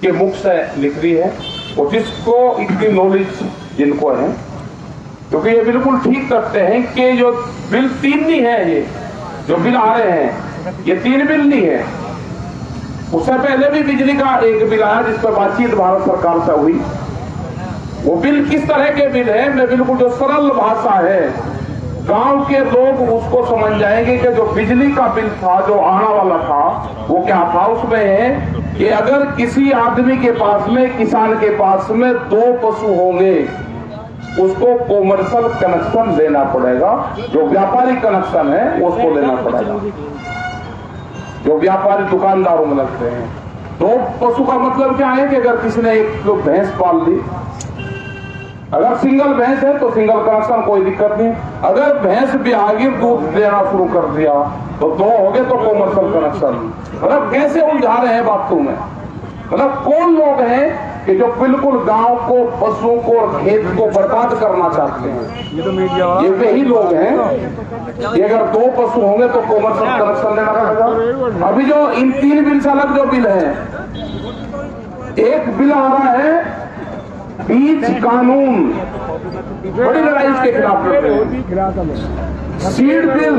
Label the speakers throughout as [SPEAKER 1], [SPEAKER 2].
[SPEAKER 1] के मुख से निकली है, और जिसको इतनी नॉलेज जिनको है, क्योंकि ये बिल्कुल ठीक करते हैं कि जो बिल 3 नहीं है, ये जो बिल आ रहे हैं ये 3 बिल नहीं है। उससे पहले भी बिजली का एक बिल आया जिस पर बातचीत भारत सरकार से हुई। वो बिल किस तरह के बिल है, मैं बिल्कुल जो सरल भाषा है, गांव के लोग उसको समझ जाएंगे कि जो बिजली का बिल था जो आने वाला था वो क्या था। उसमें है कि अगर किसी आदमी के पास में, किसान के पास में 2 पशु होंगे, उसको कॉमर्शियल कनेक्शन लेना पड़ेगा। जो व्यापारिक कनेक्शन है उसको लेना पड़ेगा, जो व्यापारी दुकानदारों में लगते हैं। 2 पशु का मतलब क्या है कि अगर किसी ने एक भैंस पाल ली, अगर सिंगल भैंस है तो सिंगल कनेक्शन, कोई दिक्कत नहीं। अगर भैंस भी आगे दूध देना शुरू कर दिया तो 2 हो गए तो कॉमर्शियल कनेक्शन। मतलब कैसे उलझा रहे हैं बातों में। मतलब कौन लोग हैं कि जो बिल्कुल गांव को, पशुओं को और खेत को बर्बाद करना चाहते हैं।
[SPEAKER 2] ये तो मीडिया,
[SPEAKER 1] ये वही लोग हैं कि अगर 2 पशु होंगे तो कॉमर्शियल कनेक्शन लेना पड़ेगा। अभी जो इन 3 बिल से अलग जो बिल है, एक बिल आ रहा है बीज कानून, बड़ी लड़ाई इसके खिलाफ लड़ रहे हैं। सीड बिल,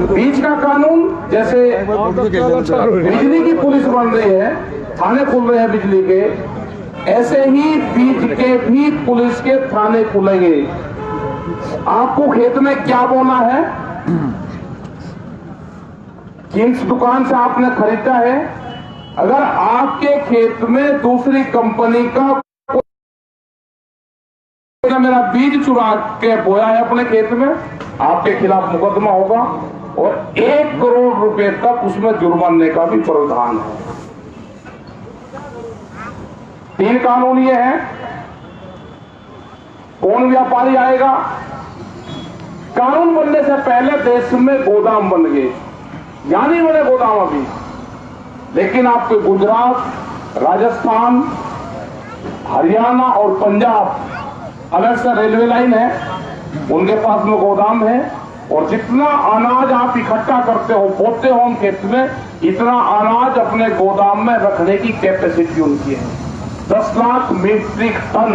[SPEAKER 1] बीज का कानून, जैसे बिजली की पुलिस बन रही है, थाने खुल रहे हैं बिजली के, ऐसे ही बीज के भी पुलिस के थाने खुलेंगे। आपको खेत में क्या बोना है, किस दुकान से आपने खरीदा है, अगर आपके खेत में दूसरी कंपनी का मेरा बीज चुरा के बोया है अपने खेत में, आपके खिलाफ मुकदमा होगा और 1 करोड़ रुपए तक उसमें जुर्माने का भी प्रावधान है। 3 कानून ये है। कौन व्यापारी आएगा, कानून बनने से पहले देश में गोदाम बन गए, यानी बने गोदाम अभी, लेकिन आपके गुजरात, राजस्थान, हरियाणा और पंजाब अलग से रेलवे लाइन है, उनके पास में गोदाम है, और जितना अनाज आप इकट्ठा करते हो, बोते हो हम खेत में, इतना अनाज अपने गोदाम में रखने की कैपेसिटी उनकी है। 10 लाख मीट्रिक टन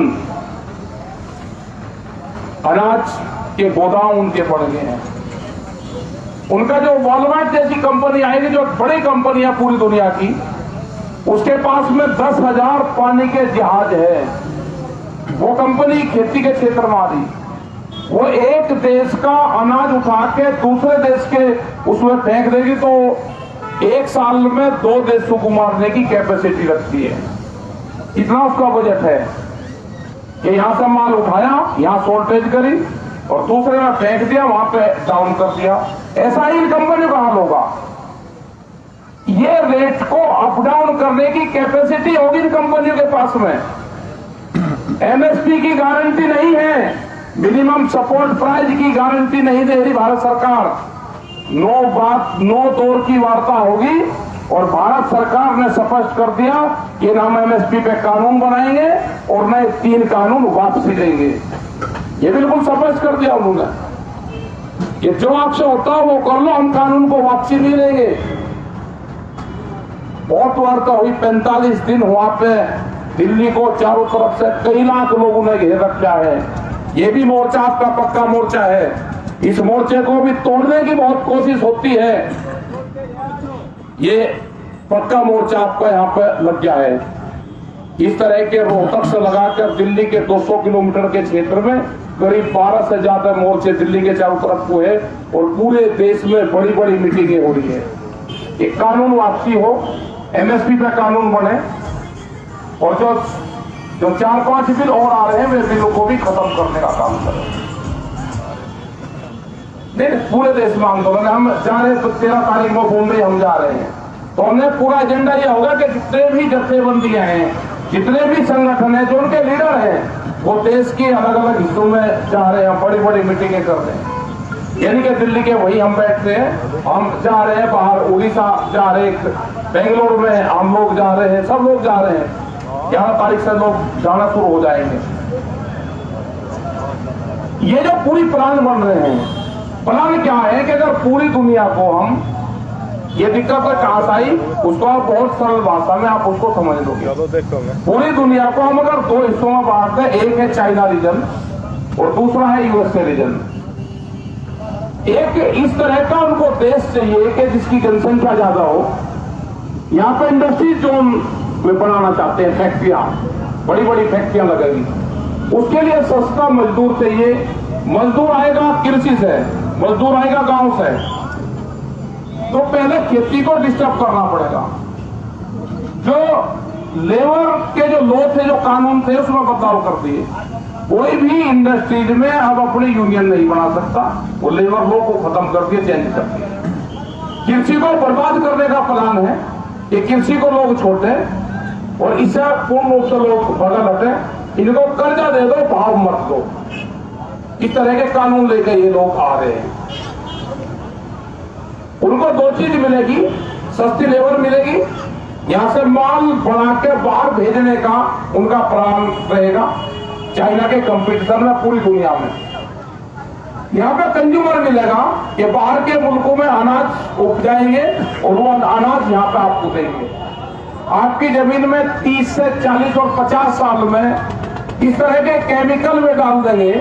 [SPEAKER 1] अनाज के गोदाम उनके पड़ गए हैं। उनका जो वॉलमार्ट जैसी कंपनी आएगी, जो बड़ी कंपनी है पूरी दुनिया की, उसके पास में 10,000 पानी के जहाज है। वो कंपनी खेती के क्षेत्र में आ रही, वो एक देश का अनाज उठा के दूसरे देश के उसमें फेंक देगी तो 1 साल में 2 देशों को मारने की कैपेसिटी रखती है। इतना उसका बजट है कि यहां से माल उठाया, यहां शॉर्टेज करी और दूसरे में फेंक दिया, वहां पे डाउन कर दिया। ऐसा ही इन कंपनियों का हाल होगा। ये रेट को अप डाउन करने की कैपेसिटी होगी इन कंपनियों के पास में। एमएसपी की गारंटी नहीं है, मिनिमम सपोर्ट प्राइस की गारंटी नहीं दे रही भारत सरकार। 9 दौर की वार्ता होगी और भारत सरकार ने स्पष्ट कर दिया कि हम एमएसपी पे कानून बनाएंगे और नए 3 कानून वापसी देंगे। ये बिल्कुल स्पष्ट कर दिया उन्होंने कि जो आपसे होता है वो कर लो, हम कानून को वापसी नहीं लेंगे। बहुत वार्ता हुई, 45 दिन वहां पे दिल्ली को चारों तरफ से कई लाख लोगों ने घेर रखा है। ये भी मोर्चा आपका पक्का मोर्चा है, इस मोर्चे को भी तोड़ने की बहुत कोशिश होती है। ये पक्का मोर्चा आपका यहाँ पे लग गया है। इस तरह के रोहतक से लगाकर दिल्ली के 200 किलोमीटर के क्षेत्र में करीब 12 से ज्यादा मोर्चे दिल्ली के चारों तरफ हुए और पूरे देश में बड़ी बड़ी मीटिंगें हो रही है। एक कानून वापसी हो, एमएसपी पे कानून बने और जो 4-5 बिल और आ रहे हैं वे बिलों को भी खत्म करने का काम करें। नहीं, पूरे देश में आंदोलन है। हम जा रहे हैं तो 13 तारीख को मुंबई हम जा रहे हैं, तो हमने पूरा एजेंडा यह होगा कि जितने भी जत्थेबंदियां हैं, जितने भी संगठन हैं, जो उनके लीडर हैं, वो देश के अलग अलग हिस्सों में जा रहे हैं, बड़ी बड़ी मीटिंगें कर रहे हैं। यानी कि दिल्ली के वही हम बैठते हैं, हम जा रहे हैं बाहर, उड़ीसा जा रहे हैं, बेंगलुरु में हम लोग जा रहे हैं, सब लोग जा रहे हैं। 11 तारीख से लोग जाना शुरू हो जाएंगे। ये जो पूरी प्लान बन रहे हैं, प्लान क्या है कि अगर पूरी दुनिया को हम ये दिक्कत कहां से आई, उसको आप बहुत सरल भाषा में आप उसको समझ लोगे। पूरी दुनिया को हम अगर दो हिस्सों में बांटते हैं, एक है चाइना रीजन और दूसरा है यूएसए रीजन। एक इस तरह का उनको देश चाहिए कि जिसकी जनसंख्या ज्यादा हो, यहाँ पे इंडस्ट्रीज जोन में बनाना चाहते हैं, फैक्ट्रियां, बड़ी बड़ी फैक्ट्रियां लगेगी। उसके लिए सस्ता मजदूर चाहिए। मजदूर आएगा कृषि से, मजदूर आएगा गांव से, तो पहले खेती को डिस्टर्ब करना पड़ेगा। जो लेबर के जो लॉ थे, जो कानून थे, उसमें बदलाव कर दिए। कोई भी इंडस्ट्रीज में अब अपनी यूनियन नहीं बना सकता, वो लेबर लॉ को खत्म कर दिए, चेंज कर दिए। कृषि को बर्बाद करने का प्लान है कि कृषि को लोग छोड़े और इसे पूर्ण रूप से लोग बदल हटे, इनको कर्जा दे दो, भाव मत दो। इस तरह के कानून लेकर ये लोग आ रहे हैं। उनको दो चीज मिलेगी, सस्ती लेबर मिलेगी, यहां से माल बना के बाहर भेजने का उनका प्लान रहेगा चाइना के कंपटीशन में पूरी दुनिया में। यहाँ पे कंज्यूमर मिलेगा कि बाहर के मुल्कों में अनाज उपजाएंगे और वो अनाज यहाँ पे आपको देंगे। आपकी जमीन में 30 से 40 और 50 साल में इस तरह के केमिकल में डाल देंगे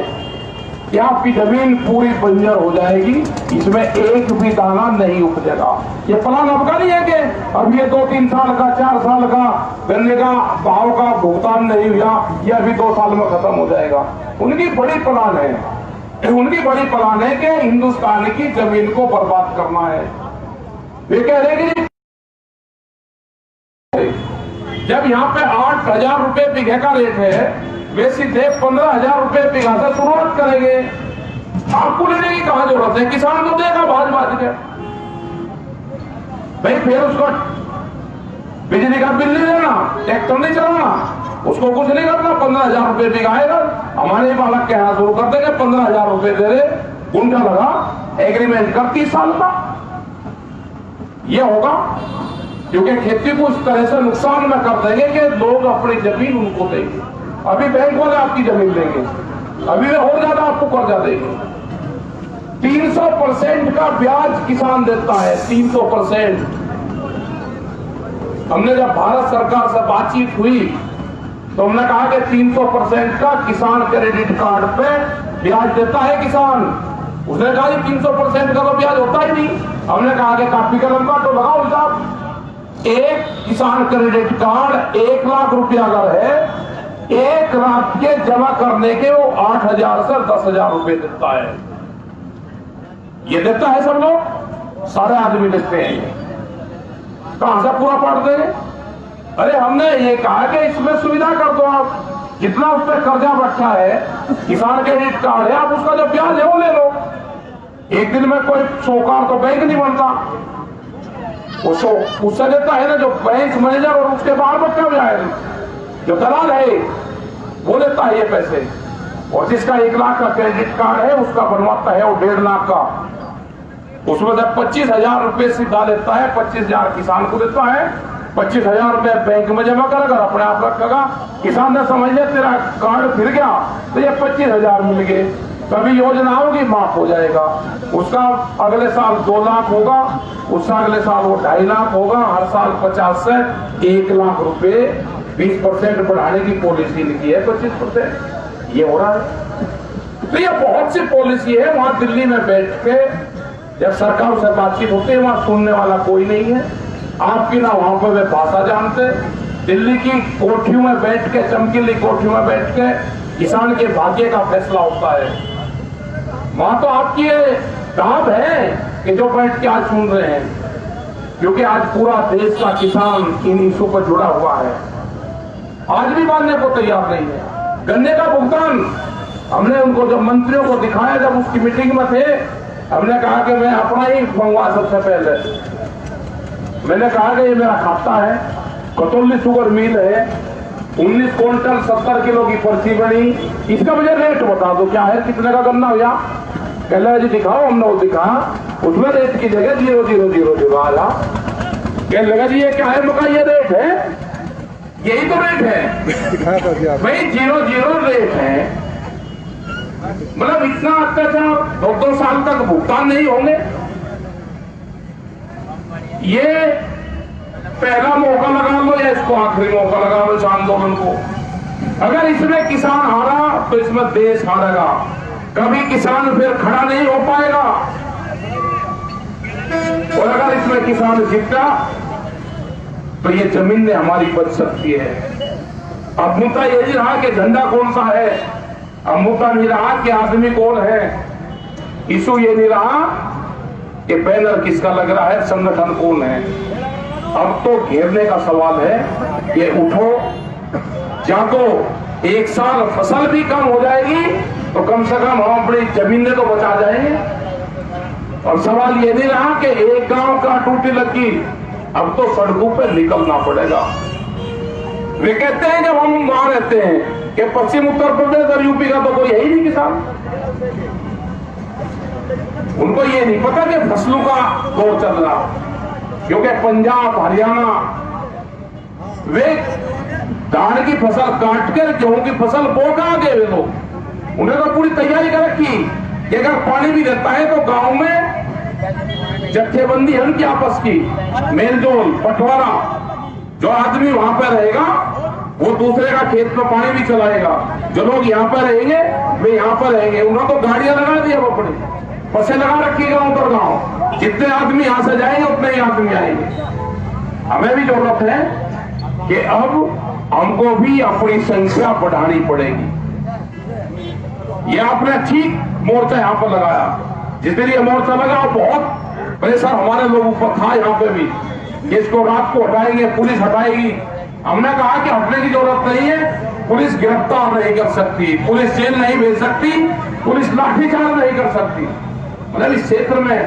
[SPEAKER 1] कि आपकी जमीन पूरी बंजर हो जाएगी, इसमें एक भी दाना नहीं उपजेगा। ये प्लान आपका नहीं है कि अब ये 2-3 साल का, 4 साल का गन्ने का भाव का भुगतान नहीं हुआ, ये अभी 2 साल में खत्म हो जाएगा। उनकी बड़ी प्लान है, उनकी बड़ी प्लान है कि हिंदुस्तान की जमीन को बर्बाद करना है। वे कह रहे हैं कि जब यहाँ पे 8,000 रुपए बीघे का रेट है, वे सीधे 15,000 रुपए बीघा से शुरुआत करेंगे। आपको लेने की कहां जरूरत है, किसान को देगा भाज भाज के भाई, फिर उसको बिजली का बिल नहीं देना, ट्रैक्टर नहीं चलाना, उसको कुछ नहीं करना, 15,000 रुपए बीघा आएगा। हमारे बालक कहना शुरू कर देंगे 15,000 रुपए दे रहे, गुंठा लगा, एग्रीमेंट कर 30 साल का। ये होगा क्योंकि खेती को इस तरह से नुकसान में कर देंगे कि लोग अपनी जमीन उनको देंगे। अभी बैंक वाले आपकी जमीन देंगे, अभी वे और ज्यादा आपको कर्जा देंगे। 300% का ब्याज किसान देता है, 300%। हमने जब भारत सरकार से बातचीत हुई तो हमने कहा कि 300% का किसान क्रेडिट कार्ड पे ब्याज देता है किसान। उसने कहा 300% का तो ब्याज होता ही नहीं। हमने कहा कि कापी कलम का तो लगाओ हिसाब। एक किसान क्रेडिट कार्ड 1 लाख रुपया अगर है, 1 लाख के जमा करने के वो 8,000 से 10,000 रुपए देता है। ये देता है सब लोग, सारे आदमी देते हैं। ये कहां से पूरा पाट देंगे? अरे हमने ये कहा कि इसमें सुविधा कर दो, आप जितना उस पर कर्जा रखा है, किसान क्रेडिट कार्ड है, आप उसका जो ब्याज है वो ले लो। एक दिन में कोई साहूकार तो बैंक नहीं बनता, उससे देता है ना जो बैंक मैनेजर और उसके बाहर बच्चा जाए, जो दलाल है वो लेता है ये पैसे। और जिसका 1 लाख का क्रेडिट कार्ड है उसका बनवाता है वो 1.5 लाख का। उसमें से 25,000 रुपए सीधा लेता है, 25,000 किसान को देता है, 25,000 रुपए बैंक में जमा करेगा और अपने आप रखेगा। किसान ने समझ लिया तेरा कार्ड फिर गया तो ये 25,000 मिल गए, कभी योजना होगी माफ हो जाएगा। उसका अगले साल 2 लाख होगा, उसका अगले साल वो 2.5 लाख होगा। हर साल 50 से 1 लाख रुपए 20% बढ़ाने की पॉलिसी लिखी है, 25% ये हो रहा है। तो ये बहुत सी पॉलिसी है। वहां दिल्ली में बैठ के जब सरकार से बातचीत होती है, वहां सुनने वाला कोई नहीं है आपकी, ना वहां पर वे भाषा जानते। दिल्ली की कोठियों में बैठ के, चमकीली कोठियों में बैठ के किसान के भाग्य का फैसला होता है। वहां तो आपकी दाब है कि जो बैठ के आज सुन रहे हैं, क्योंकि आज पूरा देश का किसान इन इशू पर जुड़ा हुआ है। आज भी मानने को तैयार नहीं है। गन्ने का भुगतान हमने उनको जब मंत्रियों को दिखाया, जब उसकी मीटिंग में थे, हमने कहा कि मैं अपना ही मंगवा। सबसे पहले मैंने कहा कि ये मेरा खाता है, कतौली शुगर मिल है, 19 क्विंटल 70 किलो की पर्ची बनी, इसका मुझे रेट बता दो क्या है, कितने का गन्ना हुआ? कह रहे जी दिखाओ। हमने वो दिखा, उसमें रेट की जगह 0,000 आया। कह लगा जी ये क्या है? मका ये रेट है, यही तो रेट है भाई, 0,000 रेट है। मतलब इतना अत्याचार 2-2 साल तक भुगतान नहीं होंगे। ये पहला मौका लगा लो या इसको आखिरी मौका लगा लो इस आंदोलन को। अगर इसमें किसान हारा तो इसमें देश हारेगा। कभी किसान फिर खड़ा नहीं हो पाएगा। और अगर इसमें किसान जीता तो ये जमीन में हमारी बच सकती है। अब मुद्दा ये नहीं रहा कि झंडा कौन सा है, अब मुद्दा नहीं रहा कि आदमी कौन है, इशू ये नहीं रहा कि बैनर किसका लग रहा है, संगठन कौन है। अब तो घेरने का सवाल है। ये उठो जागो, एक साल फसल भी कम हो जाएगी तो कम से कम हम अपनी जमीनें तो बचा जाएंगे। और सवाल ये नहीं रहा कि एक गांव का टूटी लगी, अब तो सड़कों पे निकलना पड़ेगा। वे कहते हैं जब हम वहां रहते हैं कि पश्चिम उत्तर प्रदेश और यूपी का तो कोई है ही नहीं किसान। उनको ये नहीं पता कि फसलों का दौर चल रहा, क्योंकि पंजाब हरियाणा वे धान की फसल काट कर गेहूं की फसल बो कहां गए वे लोग। उन्हें तो पूरी तैयारी कर रखी कि अगर पानी भी रहता है तो गांव में जत्थेबंदी है उनकी आपस की, मेलजोल बंटवारा। जो आदमी वहां पर रहेगा वो दूसरे का खेत में पानी भी चलाएगा, जो लोग यहाँ पर रहेंगे वे यहाँ पर रहेंगे। उन्होंने तो गाड़ियां लगा दी, अब अपनी बसें लगा रखी गांव पर गांव, जितने आदमी यहां से जाएंगे उतने ही आदमी आएंगे। हमें भी जरूरत है कि अब हमको भी अपनी संख्या बढ़ानी पड़ेगी। ये आपने ठीक मोर्चा यहाँ पर लगाया, जिस दिन ये मोर्चा लगा बहुत प्रेशर हमारे लोगों पर था यहाँ पे भी, इसको रात को हटाएंगे, पुलिस हटाएगी। हमने कहा कि हटने की जरूरत नहीं है, पुलिस गिरफ्तार नहीं कर सकती, पुलिस जेल नहीं भेज सकती, पुलिस लाठीचार्ज नहीं कर सकती। मतलब इस क्षेत्र में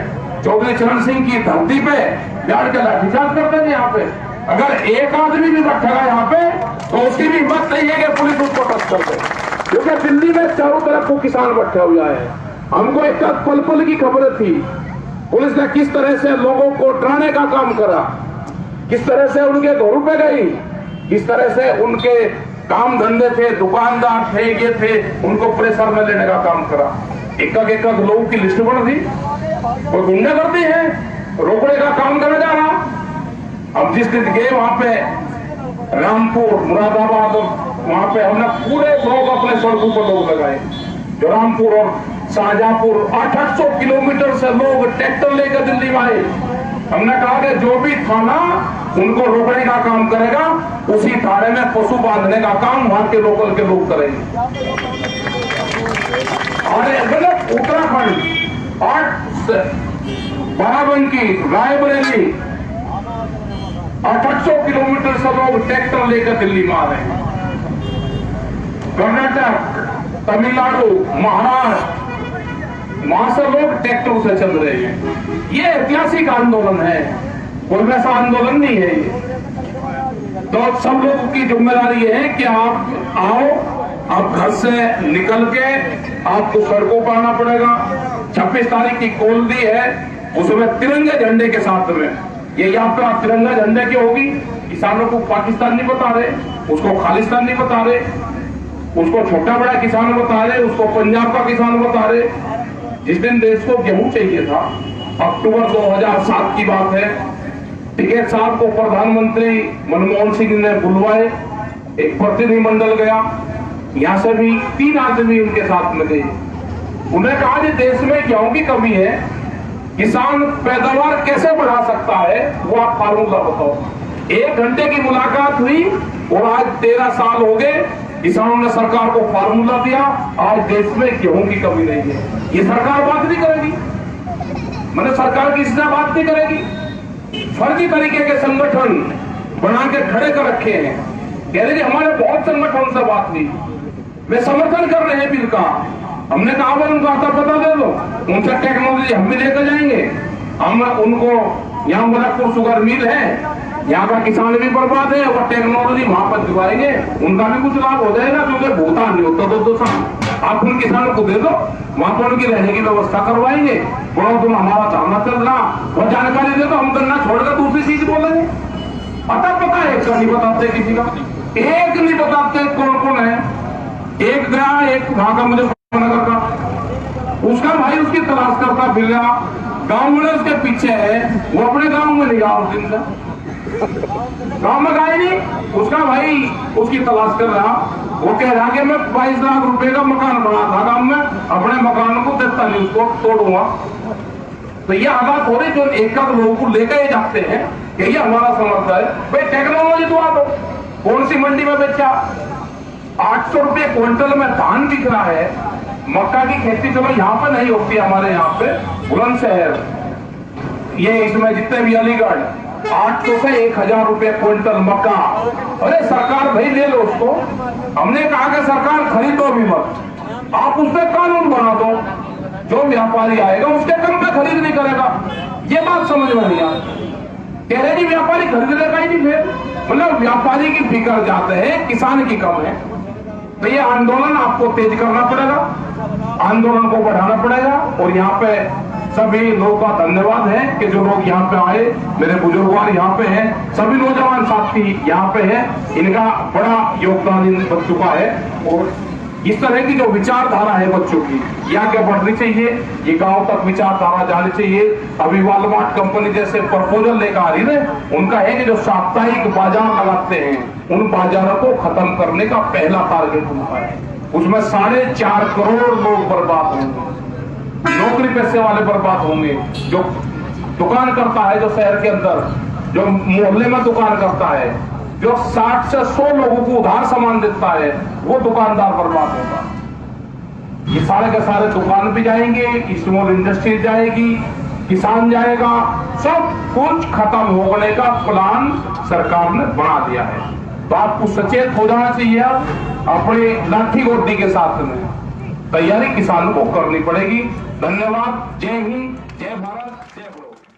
[SPEAKER 1] चौधरी चरण सिंह की धरती पे बैठ के लाठीचार्ज करते थे। यहाँ पे अगर एक आदमी भी बैठेगा यहाँ पे तो उसकी भी हिम्मत नहीं है कि पुलिस उसको टच कर दे, क्योंकि दिल्ली में चारों तरफ को किसान बैठे हुए हैं। हमको एक पल पल की खबर थी, पुलिस ने किस तरह से लोगों को डराने का काम करा, किस तरह से उनके घरों पे गई, किस तरह से उनके काम धंधे थे, दुकानदार थे, ये थे, उनको प्रेशर में लेने का काम करा। एक लोगों की लिस्ट बन दी, कोई गुंडागर्दी है, रोकने का काम करा जा रहा। अब जिस दिन गए वहां पे रामपुर मुरादाबाद, वहां पे हमने पूरे लोग अपने सड़कों पर लोग लगाए। जो रामपुर और शाहजहांपुर 800 किलोमीटर से लोग ट्रैक्टर लेकर दिल्ली में आए। हमने कहा कि जो भी थाना उनको रोकने का काम करेगा, उसी थाने में पशु बांधने का काम वहां के लोकल के लोग करेंगे। और मतलब उत्तराखंड बाराबंकी रायबरेली 800 किलोमीटर से लोग ट्रैक्टर लेकर दिल्ली में आ रहे हैं। कर्नाटक, तमिलनाडु, महाराष्ट्र, वहां से लोग ट्रैक्टर से चल रहे हैं। ये ऐतिहासिक आंदोलन है, कोई वैसा आंदोलन नहीं है ये। तो सब लोगों की जिम्मेदारी है कि आप आओ, आप घर से निकल के आपको सड़कों पर आना पड़ेगा। 26 तारीख की कॉल दी है, उसमें तिरंगे झंडे के साथ में ये यात्रा तिरंगा झंडे की होगी। किसानों को पाकिस्तान नहीं बता रहे, उसको खालिस्तान नहीं बता रहे, उसको छोटा बड़ा किसान बता रहे, उसको पंजाब का किसान बता रहे। जिस दिन देश को गेहूं चाहिए था, अक्टूबर 2007 की बात है, टिकैत साहब को प्रधानमंत्री मनमोहन सिंह ने बुलवाए, एक प्रतिनिधिमंडल गया, यहां से भी 3 आदमी उनके साथ में गए। उन्हें कहा कि देश में गेहूं की कमी है, किसान पैदावार कैसे बढ़ा सकता है, वो आप फार्मूला बताओ। 1 घंटे की मुलाकात हुई और आज 13 साल हो गए, किसानों ने सरकार को फार्मूला दिया, आज देश में गेहूं की कमी नहीं है। ये सरकार बात नहीं करेगी, मतलब सरकार किसी से बात नहीं करेगी। फर्जी तरीके के संगठन बना के खड़े कर रखे हैं, कह रहे कि हमारे बहुत संगठन से बात हुई, वे समर्थन कर रहे हैं बिल का। हमने कहा उनको आता पता दे दो, उनसे टेक्नोलॉजी हम भी लेकर जाएंगे। हम उनको यहाँ मुजफ्फरपुर शुगर मिल है, यहाँ का किसान भी बर्बाद है, और टेक्नोलॉजी वहां पर दिवाएंगे, उनका भी कुछ लाभ हो जाएगा, क्योंकि भूटान नहीं होता तो आप उन किसानों को दे दो, वहां पर उनकी रहने की व्यवस्था करवाएंगे। बोलो तुम हमारा धरना चल रहा, वो जानकारी दे दो, हम गन्ना छोड़कर दूसरी चीज बोलेंगे। पता है, एक का नहीं बताते, किसी का एक नहीं बताते कौन कौन है। एक गया, एक वहां का मुझे नगर का, उसका भाई उसकी तलाश करता फिर रहा, गांव वाले उसके पीछे है, वो अपने गांव में नहीं गया उस दिन से, गांव में गया नहीं, उसका भाई उसकी तलाश कर रहा। वो कह रहा कि मैं 22 लाख रुपए का मकान बना था गांव में, अपने मकान को देता नहीं, उसको तोड़ूंगा। तो ये आवाज हो रही जो एक लोगों को लेकर जाते हैं कि ये हमारा समर्थन है। भाई टेक्नोलॉजी तो आ दो, कौन सी मंडी में बेचा? 800 रुपये क्विंटल में धान बिक रहा है। मक्का की खेती चलो यहाँ पे नहीं होती, हमारे यहाँ पे बुलंदशहर, ये इसमें जितने भी अलीगढ़, 800 से 1000 रुपये क्विंटल मक्का। अरे सरकार भाई ले लो उसको। हमने कहा कि सरकार खरीदो भी मत, आप उस पर कानून बना दो, जो व्यापारी आएगा उसके कम पे खरीद नहीं करेगा। ये बात समझ में नहीं आती। कह रहे जी व्यापारी खरीद लेगा ही नहीं, फिर मतलब व्यापारी की फिक्र जाते हैं, किसान की कम है। तो ये आंदोलन आपको तेज करना पड़ेगा, आंदोलन को बढ़ाना पड़ेगा। और यहाँ पे सभी लोगों का धन्यवाद है कि जो लोग यहाँ पे आए, मेरे बुजुर्गवार यहाँ पे हैं, सभी नौजवान साथी यहाँ पे हैं, इनका बड़ा योगदान इन बच्चों का है। और इस तरह की जो विचारधारा है बच्चों की, ये आगे बढ़नी चाहिए, ये गांव तक विचारधारा जानी चाहिए। अभी वालमार्ट कंपनी जैसे प्रपोजल लेकर आ रही है, उनका है कि जो साप्ताहिक बाजार लगाते हैं, उन बाजारों को खत्म करने का पहला टारगेट उनका है। उसमें 4.5 करोड़ लोग बर्बाद होंगे, नौकरी पैसे वाले बर्बाद होंगे। जो दुकान करता है, जो शहर के अंदर, जो मोहल्ले में दुकान करता है, जो 60 से 100 लोगों को उधार सामान देता है, वो दुकानदार बर्बाद होगा। ये सारे के सारे दुकान भी जाएंगे, स्मॉल इंडस्ट्री जाएगी, किसान जाएगा, सब कुछ खत्म होने का प्लान सरकार ने बना दिया है। तो आपको सचेत हो जाना चाहिए, अपने लाठी गोदी के साथ में तैयारी किसान को करनी पड़ेगी। धन्यवाद। जय हिंद, जय भारत, जय गुरु।